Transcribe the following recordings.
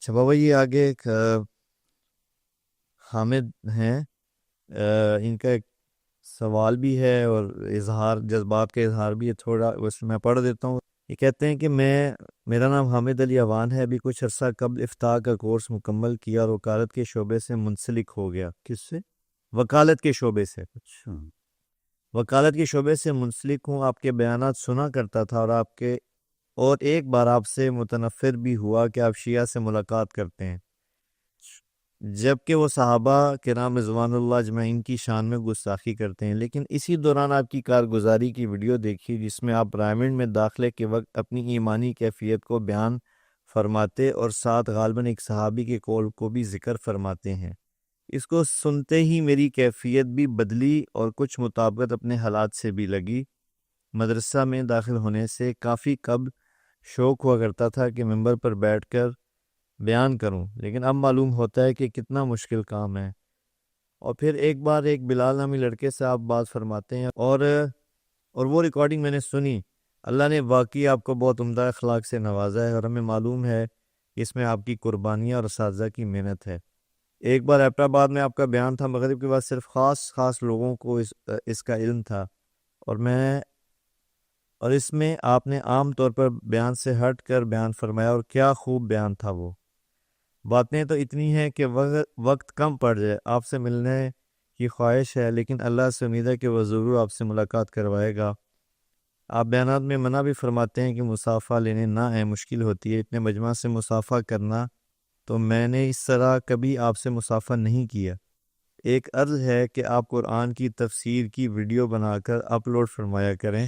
اچھا بابا، یہ آگے ایک حامد ہیں، ان کا ایک سوال بھی ہے اور اظہار جذبات کا اظہار بھی ہے تھوڑا، اس میں پڑھ دیتا ہوں۔ یہ کہتے ہیں کہ میرا نام حامد علی اوان ہے، ابھی کچھ عرصہ قبل افتاح کا کورس مکمل کیا اور وکالت کے شعبے سے منسلک ہو گیا۔ کس سے؟ وکالت کے شعبے سے۔ اچھا وکالت کے شعبے سے منسلک ہوں، آپ کے بیانات سنا کرتا تھا اور ایک بار آپ سے متنفر بھی ہوا کہ آپ شیعہ سے ملاقات کرتے ہیں، جبکہ وہ صحابہ کرام رضوان اللہ اجمعین کی شان میں گستاخی کرتے ہیں۔ لیکن اسی دوران آپ کی کارگزاری کی ویڈیو دیکھی جس میں آپ برائمنڈ میں داخلے کے وقت اپنی ایمانی کیفیت کو بیان فرماتے اور ساتھ غالباً ایک صحابی کے قول کو بھی ذکر فرماتے ہیں۔ اس کو سنتے ہی میری کیفیت بھی بدلی اور کچھ مطابقت اپنے حالات سے بھی لگی۔ مدرسہ میں داخل ہونے سے کافی قبل شوق ہوا کرتا تھا کہ ممبر پر بیٹھ کر بیان کروں، لیکن اب معلوم ہوتا ہے کہ کتنا مشکل کام ہے۔ اور پھر ایک بار ایک بلال نامی لڑکے سے آپ بات فرماتے ہیں اور وہ ریکارڈنگ میں نے سنی۔ اللہ نے واقعی آپ کو بہت عمدہ اخلاق سے نوازا ہے اور ہمیں معلوم ہے کہ اس میں آپ کی قربانیاں اور اساتذہ کی محنت ہے۔ ایک بار ایبٹ آباد میں آپ کا بیان تھا، مغرب کے بعد صرف خاص لوگوں کو اس کا علم تھا، اور اس میں آپ نے عام طور پر بیان سے ہٹ کر بیان فرمایا، اور کیا خوب بیان تھا وہ۔ باتیں تو اتنی ہیں کہ وقت کم پڑ جائے۔ آپ سے ملنے کی خواہش ہے، لیکن اللہ سے امید ہے کہ وہ ضرور آپ سے ملاقات کروائے گا۔ آپ بیانات میں منع بھی فرماتے ہیں کہ مصافحہ لینے نہ آئے، مشکل ہوتی ہے اتنے مجمع سے مصافحہ کرنا، تو میں نے اس طرح کبھی آپ سے مصافحہ نہیں کیا۔ ایک عرض ہے کہ آپ قرآن کی تفسیر کی ویڈیو بنا کر اپلوڈ فرمایا کریں،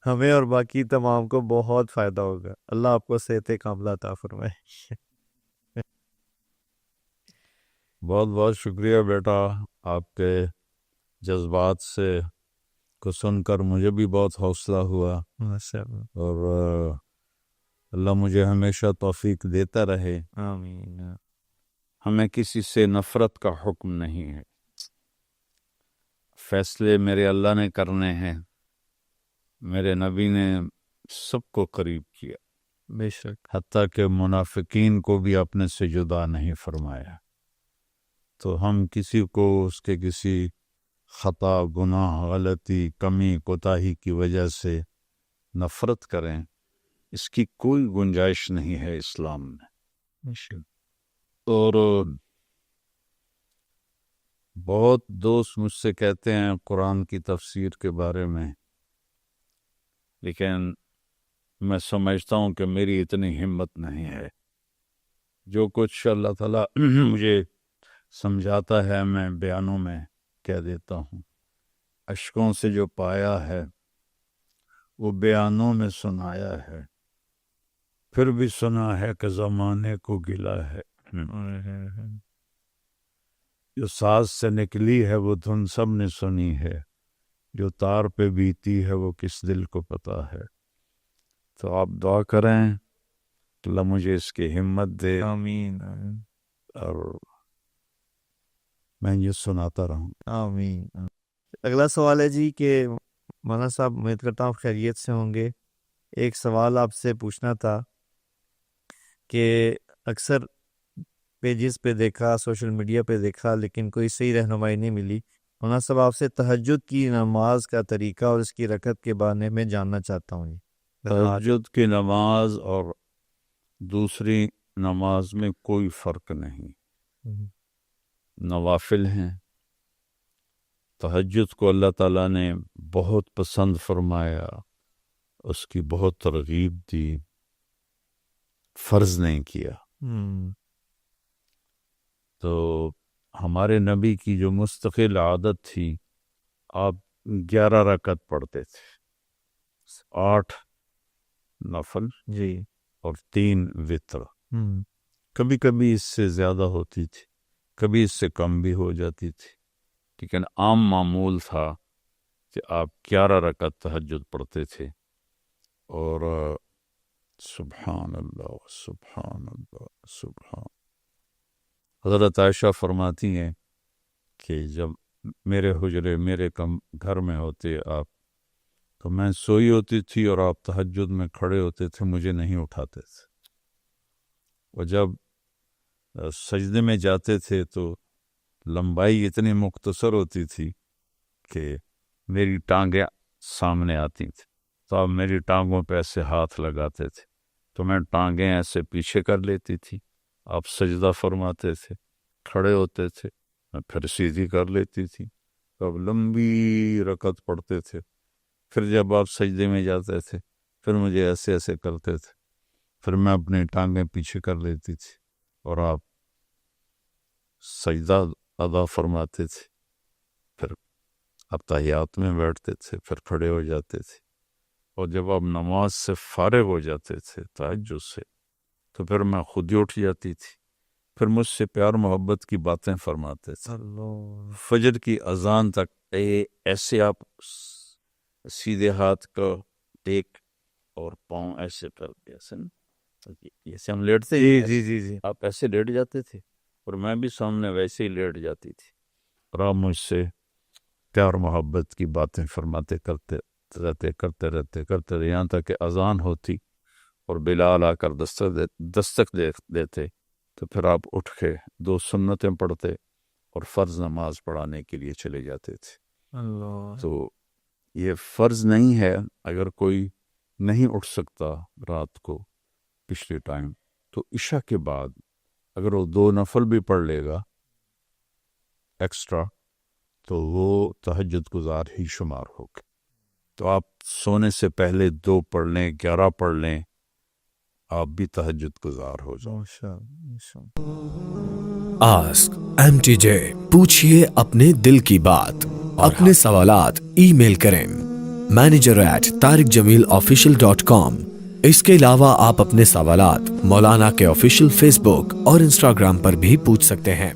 ہمیں اور باقی تمام کو بہت فائدہ ہوگا۔ اللہ آپ کو صحت کاملہ عطا فرمائے۔ بہت بہت شکریہ بیٹا، آپ کے جذبات سے کو سن کر مجھے بھی بہت حوصلہ ہوا، اور اللہ مجھے ہمیشہ توفیق دیتا رہے۔ آمین۔ ہمیں کسی سے نفرت کا حکم نہیں ہے، فیصلے میرے اللہ نے کرنے ہیں، میرے نبی نے سب کو قریب کیا، بے شک۔ حتیٰ کہ منافقین کو بھی اپنے سے جدا نہیں فرمایا۔ تو ہم کسی کو اس کے کسی خطا، گناہ، غلطی، کمی، کوتاہی کی وجہ سے نفرت کریں، اس کی کوئی گنجائش نہیں ہے اسلام میں۔ بے شک۔ اور بہت دوست مجھ سے کہتے ہیں قرآن کی تفسیر کے بارے میں، لیکن میں سمجھتا ہوں کہ میری اتنی ہمت نہیں ہے۔ جو کچھ اللہ تعالیٰ مجھے سمجھاتا ہے میں بیانوں میں کہہ دیتا ہوں، اشکوں سے جو پایا ہے وہ بیانوں میں سنایا ہے، پھر بھی سنا ہے کہ زمانے کو گلا ہے۔ جو ساز سے نکلی ہے وہ دھن سب نے سنی ہے، جو تار پہ بیتی ہے وہ کس دل کو پتا ہے۔ تو آپ دعا کریں کہ اللہ مجھے اس کی ہمت دے، آمین۔ اور میں یہ سناتا رہوں۔ آمین۔ اگلا سوال ہے جی کہ مولانا صاحب، امید کرتا ہوں خیریت سے ہوں گے۔ ایک سوال آپ سے پوچھنا تھا کہ اکثر پیجز پہ دیکھا، سوشل میڈیا پہ دیکھا، لیکن کوئی صحیح رہنمائی نہیں ملی۔ مولانا صاحب، آپ سے تہجد کی نماز کا طریقہ اور اس کی رکعت کے بارے میں جاننا چاہتا ہوں۔ تہجد کی نماز اور دوسری نماز میں کوئی فرق نہیں، نوافل ہیں۔ تہجد کو اللہ تعالیٰ نے بہت پسند فرمایا، اس کی بہت ترغیب دی، فرض نہیں کیا۔ تو ہمارے نبی کی جو مستقل عادت تھی، آپ 11 رکعت پڑھتے تھے، 8 نفل جی، اور 3 وتر۔ کبھی کبھی اس سے زیادہ ہوتی تھی، کبھی اس سے کم بھی ہو جاتی تھی، لیکن عام معمول تھا کہ آپ 11 رکعت تہجد پڑھتے تھے۔ اور سبحان اللہ سبحان اللہ سبحان۔ حضرت عائشہ فرماتی ہیں کہ جب میرے حجرے میرے گھر میں ہوتے آپ، تو میں سوئی ہوتی تھی اور آپ تہجد میں کھڑے ہوتے تھے، مجھے نہیں اٹھاتے تھے، اور جب سجدے میں جاتے تھے تو لمبائی اتنی مختصر ہوتی تھی کہ میری ٹانگیں سامنے آتی تھیں، تو آپ میری ٹانگوں پہ ایسے ہاتھ لگاتے تھے تو میں ٹانگیں ایسے پیچھے کر لیتی تھی، آپ سجدہ فرماتے تھے، کھڑے ہوتے تھے، میں پھر سیدھی کر لیتی تھی، تو اب لمبی رکعت پڑھتے تھے، پھر جب آپ سجدے میں جاتے تھے پھر مجھے ایسے ایسے کرتے تھے، پھر میں اپنی ٹانگیں پیچھے کر لیتی تھی اور آپ سجدہ ادا فرماتے تھے، پھر آپ تحیات میں بیٹھتے تھے، پھر کھڑے ہو جاتے تھے، اور جب آپ نماز سے فارغ ہو جاتے تھے تہجد سے تو پھر میں خود ہی اٹھ جاتی تھی، پھر مجھ سے پیار محبت کی باتیں فرماتے تھے، فجر کی اذان تک ایسے آپ سیدھے ہاتھ کا ٹیک اور پاؤں ایسے کر کے ایسے جیسے ہم لیٹتے جی آپ ایسے لیٹ جاتے تھے اور میں بھی سامنے ویسے ہی لیٹ جاتی تھی، اور آپ مجھ سے پیار محبت کی باتیں فرماتے کرتے رہتے یہاں تک کہ اذان ہوتی اور بلال آ کر دستک دیتے تو پھر آپ اٹھ کے 2 سنتیں پڑھتے اور فرض نماز پڑھانے کے لیے چلے جاتے تھے۔ اللہ، تو یہ فرض نہیں ہے، اگر کوئی نہیں اٹھ سکتا رات کو پچھلے ٹائم تو عشاء کے بعد اگر وہ 2 نفل بھی پڑھ لے گا ایکسٹرا تو وہ تہجد گزار ہی شمار ہوگا۔ تو آپ سونے سے پہلے 2 پڑھ لیں، 11 پڑھ لیں، آپ بھی تہجد گزار ہو جائیں۔ آسک MTJ، پوچھئے اپنے دل کی بات، اپنے سوالات ای میل کریں manager@tariqjamilofficial.com۔ اس کے علاوہ آپ اپنے سوالات مولانا کے آفیشیل فیس بک اور انسٹاگرام پر بھی پوچھ سکتے ہیں۔